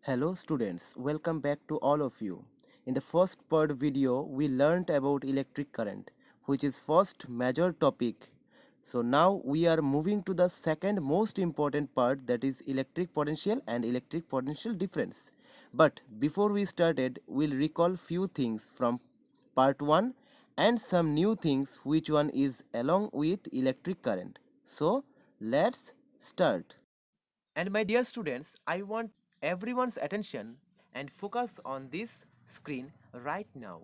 Hello students, welcome back to all of you. In the first part video, we learned about electric current, which is first major topic. So now we are moving to the second most important part, that is electric potential and electric potential difference. But before we started, we'll recall few things from part 1 and some new things which one is along with electric current. So let's start. And my dear students, I want everyone's attention and focus on this screen right now.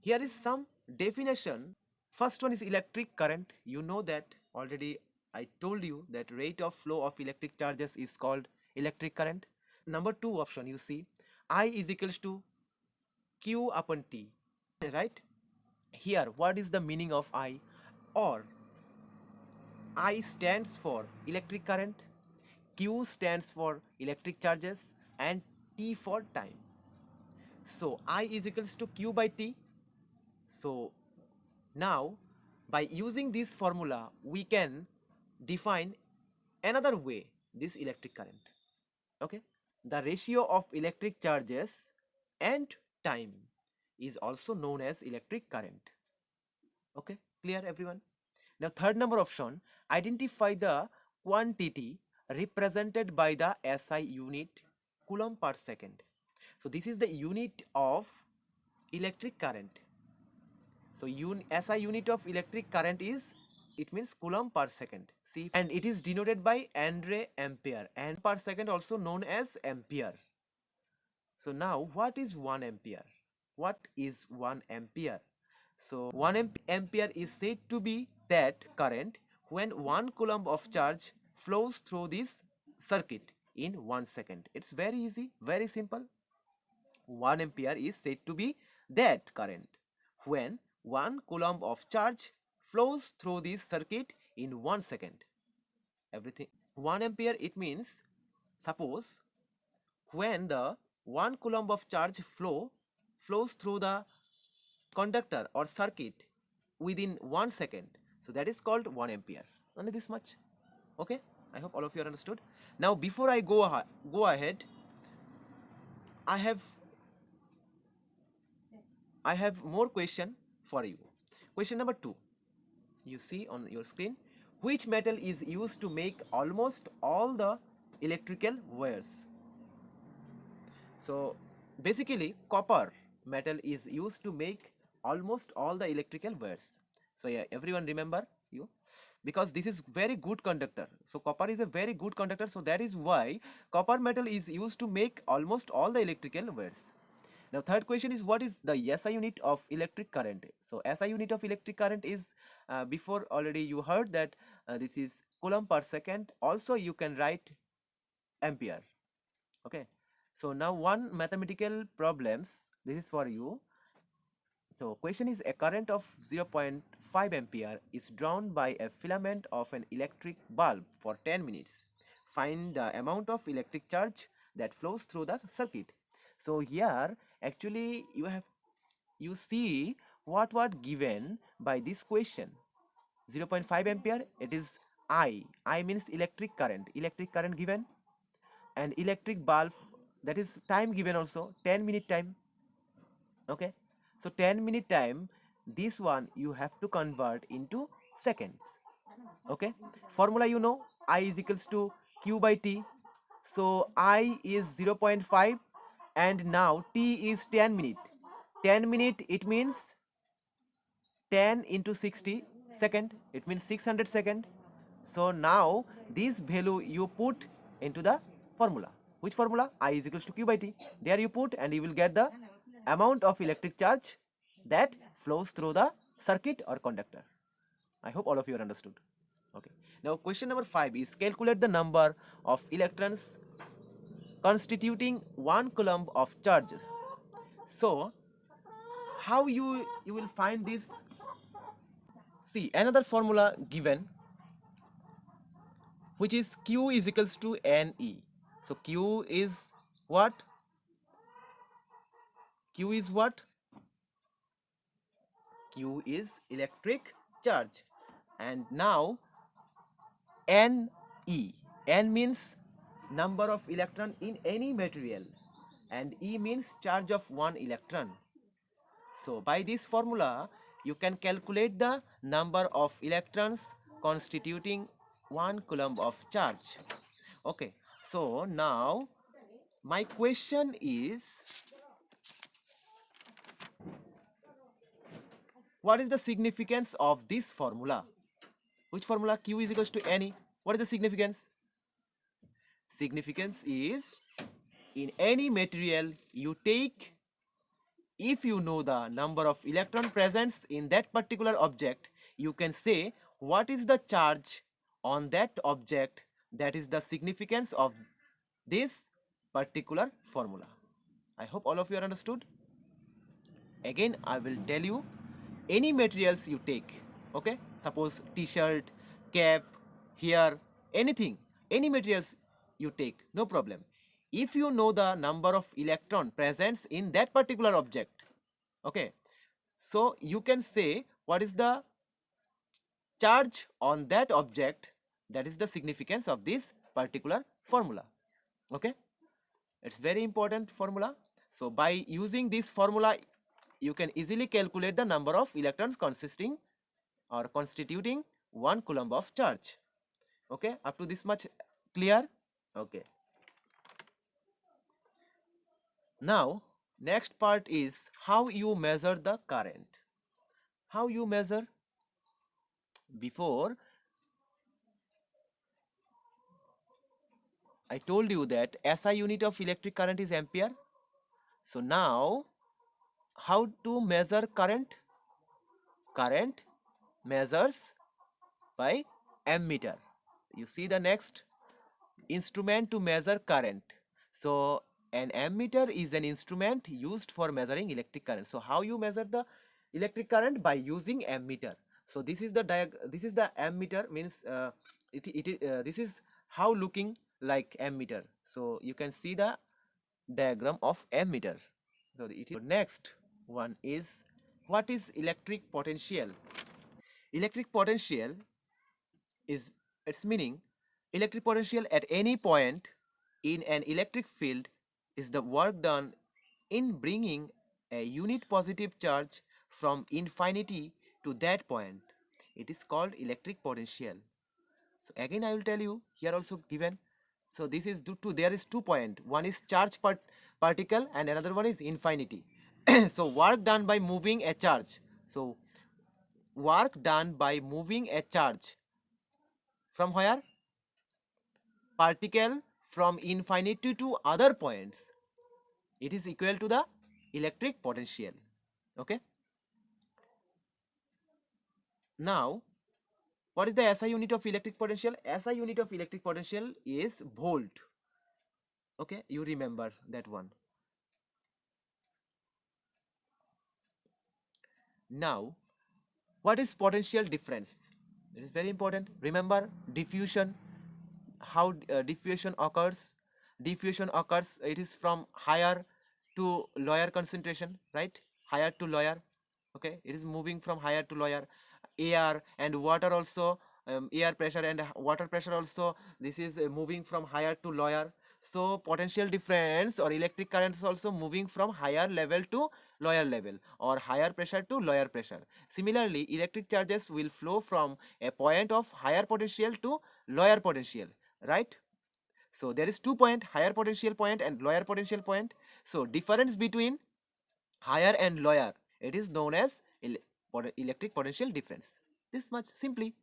Here is some definition. First one is electric current. You know that already. I told you that rate of flow of electric charges is called electric current. Number 2 option, you see I is equals to Q upon T, right? Here what is the meaning of I? Or I stands for electric current, Q stands for electric charges, and T for time. So I is equals to Q by T. So now by using this formula we can define another way this electric current. Okay, the ratio of electric charges and time is also known as electric current. Okay, clear everyone? Now third number option, identify the quantity represented by the SI unit, coulomb per second. So this is the unit of electric current. So SI unit of electric current is, it means coulomb per second. See, and it is denoted by Andre ampere, and per second also known as ampere. So now what is 1 ampere? What is 1 ampere? So 1 ampere is said to be that current when 1 coulomb of charge flows through this circuit in 1 second. It's very easy, very simple. 1 ampere is said to be that current when 1 coulomb of charge flows through this circuit in 1 second. Everything. 1 ampere, it means, suppose when the 1 coulomb of charge flows through the conductor or circuit within 1 second, so that is called 1 ampere. Only this much. Okay, I hope all of you are understood. Now before I go ahead, I have more question for you. Question number 2, you see on your screen, which metal is used to make almost all the electrical wires? So basically copper metal is used to make almost all the electrical wires. So yeah, everyone remember you, because this is very good conductor. So copper is a very good conductor, so that is why copper metal is used to make almost all the electrical wires. Now third question is, what is the SI unit of electric current? So SI unit of electric current is, before already you heard that this is coulomb per second. Also you can write ampere. Okay, so now one mathematical problems, this is for you. So question is, a current of 0.5 ampere is drawn by a filament of an electric bulb for 10 minutes. Find the amount of electric charge that flows through the circuit. So here actually you see what given by this question. 0.5 ampere, it is I means electric current given, and electric bulb, that is time given also, 10-minute time. Okay, so 10-minute time, this one you have to convert into seconds. Okay, formula you know, I is equals to Q by T. So I is 0.5 and now T is 10 minute. 10 minute, it means 10 into 60 second, it means 600 second. So now this value you put into the formula. Which formula? I is equals to Q by T. There you put and you will get the amount of electric charge that flows through the circuit or conductor. I hope all of you are understood. Okay. Now question number 5 is, calculate the number of electrons constituting 1 coulomb of charge. So how you will find this? See, another formula given, which is Q is equals to Ne. So Q is what? Q is what? Q is electric charge. And now Ne. N means number of electron in any material, and E means charge of one electron. So by this formula you can calculate the number of electrons constituting 1 coulomb of charge. Okay, so now my question is, what is the significance of this formula? Which formula? Q is equals to Ne. What is the significance? Significance is, in any material you take, if you know the number of electron presents in that particular object, you can say what is the charge on that object. That is the significance of this particular formula. I hope all of you are understood. Again, I will tell you, any materials you take, okay, suppose t-shirt, cap, hair, anything, any materials you take, no problem. If you know the number of electron presents in that particular object, okay, so you can say what is the charge on that object. That is the significance of this particular formula. Okay, it's very important formula. So by using this formula you can easily calculate the number of electrons consisting or constituting 1 coulomb of charge. Okay, up to this much clear? Okay, now next part is how you measure the current. How you measure? Before I told you that SI unit of electric current is ampere. So now how to measure current? Current measures by ammeter. You see the next instrument to measure current. So an ammeter is an instrument used for measuring electric current. So how you measure the electric current? By using ammeter. So this is the this is the ammeter, means this is how looking like ammeter. So you can see the diagram of ammeter. So it is. Next one is, what is electric potential? Electric potential is, its meaning, electric potential at any point in an electric field is the work done in bringing a unit positive charge from infinity to that point. It is called electric potential. So again I will tell you, here also given. So this is due to, there is 2 point, one is charge particle and another one is infinity. So work done by moving a charge. So work done by moving a charge from where? Particle from infinity to other points, it is equal to the electric potential. Okay, now what is the SI unit of electric potential? SI unit of electric potential is volt. Okay, you remember that one. Now what is potential difference? It is very important. Remember diffusion, how diffusion occurs. Diffusion occurs, it is from higher to lower concentration, right? Higher to lower. Okay, it is moving from higher to lower. Air and water also, air pressure and water pressure also, this is moving from higher to lower. So potential difference or electric current is also moving from higher level to lower level, or higher pressure to lower pressure. Similarly, electric charges will flow from a point of higher potential to lower potential, right? So there is 2 point, higher potential point and lower potential point. So difference between higher and lower, it is known as electric potential difference. This much simply.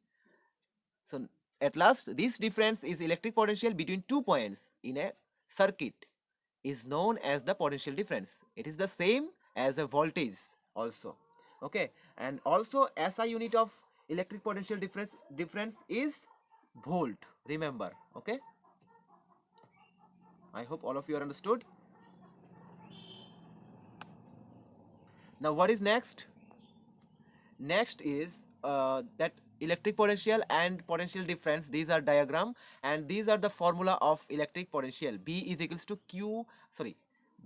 So at last, this difference is electric potential between 2 points in a circuit is known as the potential difference. It is the same as a voltage also. Okay, and also SI unit of electric potential difference is volt. Remember. Okay, I hope all of you are understood. Now what is next? Next is that electric potential and potential difference, these are diagram, and these are the formula of electric potential. B is equals to Q, sorry,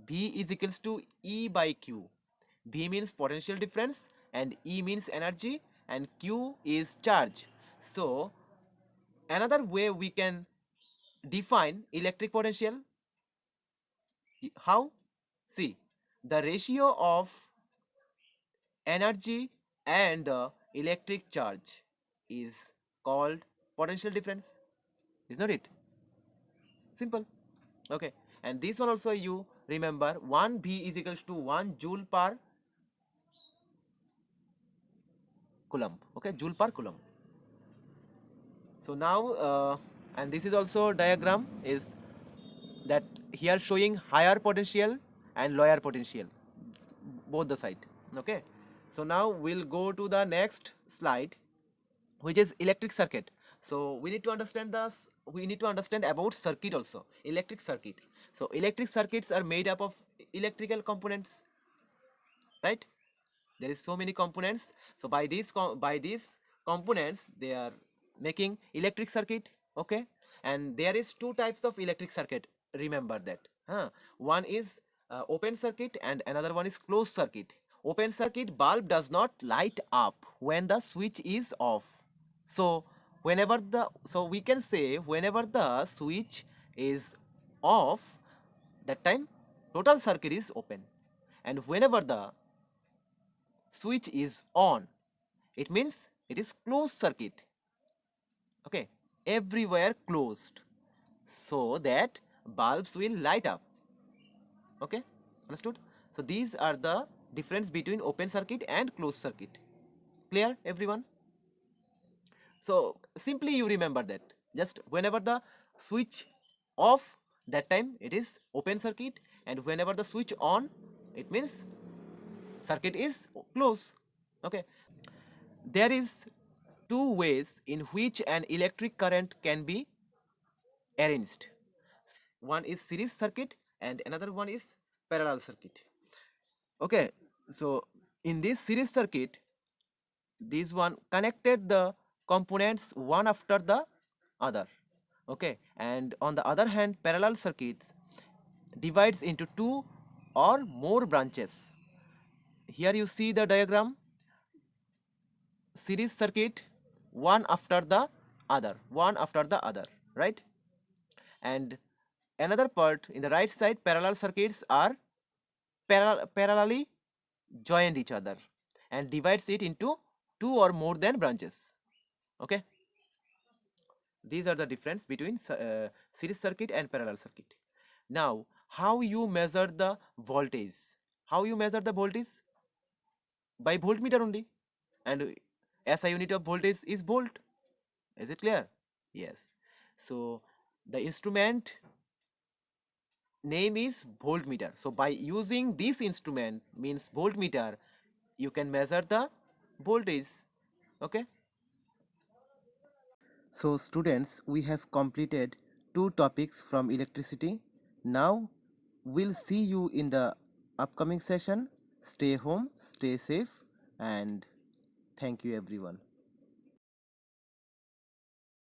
B is equals to E by Q. B means potential difference and E means energy and Q is charge. So another way we can define electric potential. How? See, the ratio of energy and the electric charge is called potential difference. Is not it? Simple. Okay. And this one also you remember 1 V is equals to 1 joule per coulomb. Okay, joule per coulomb. So now, and this is also diagram is that here showing higher potential and lower potential, both the side. Okay. So now we'll go to the next slide, which is electric circuit. So we need to understand about circuit also, electric circuit. So electric circuits are made up of electrical components, right? There is so many components. So by these components they are making electric circuit. Okay. And there is two types of electric circuit, remember that. One is open circuit and another one is closed circuit. Open circuit, bulb does not light up when the switch is off. So we can say whenever the switch is off, that time total circuit is open, and whenever the switch is on, it means it is closed circuit. Okay, everywhere closed, so that bulbs will light up. Okay, understood? So these are the difference between open circuit and closed circuit. Clear, everyone? So simply you remember that just whenever the switch off, that time it is open circuit, and whenever the switch on, it means circuit is closed. Okay. There is two ways in which an electric current can be arranged. One is series circuit and another one is parallel circuit. Okay, so in this series circuit, this one connected the components one after the other. Okay, and on the other hand, parallel circuits divides into two or more branches. Here you see the diagram, series circuit, one after the other, right? And another part in the right side, parallel circuits are parallelly joined each other and divides it into two or more than branches. Okay, these are the difference between series circuit and parallel circuit. Now, how you measure the voltage? How you measure the voltage? By voltmeter only, and SI unit of voltage is volt. Is it clear? Yes. So the instrument name is voltmeter. So by using this instrument, means voltmeter, you can measure the voltage. Okay. So students, we have completed two topics from electricity. Now we'll see you in the upcoming session. Stay home, stay safe, and thank you everyone.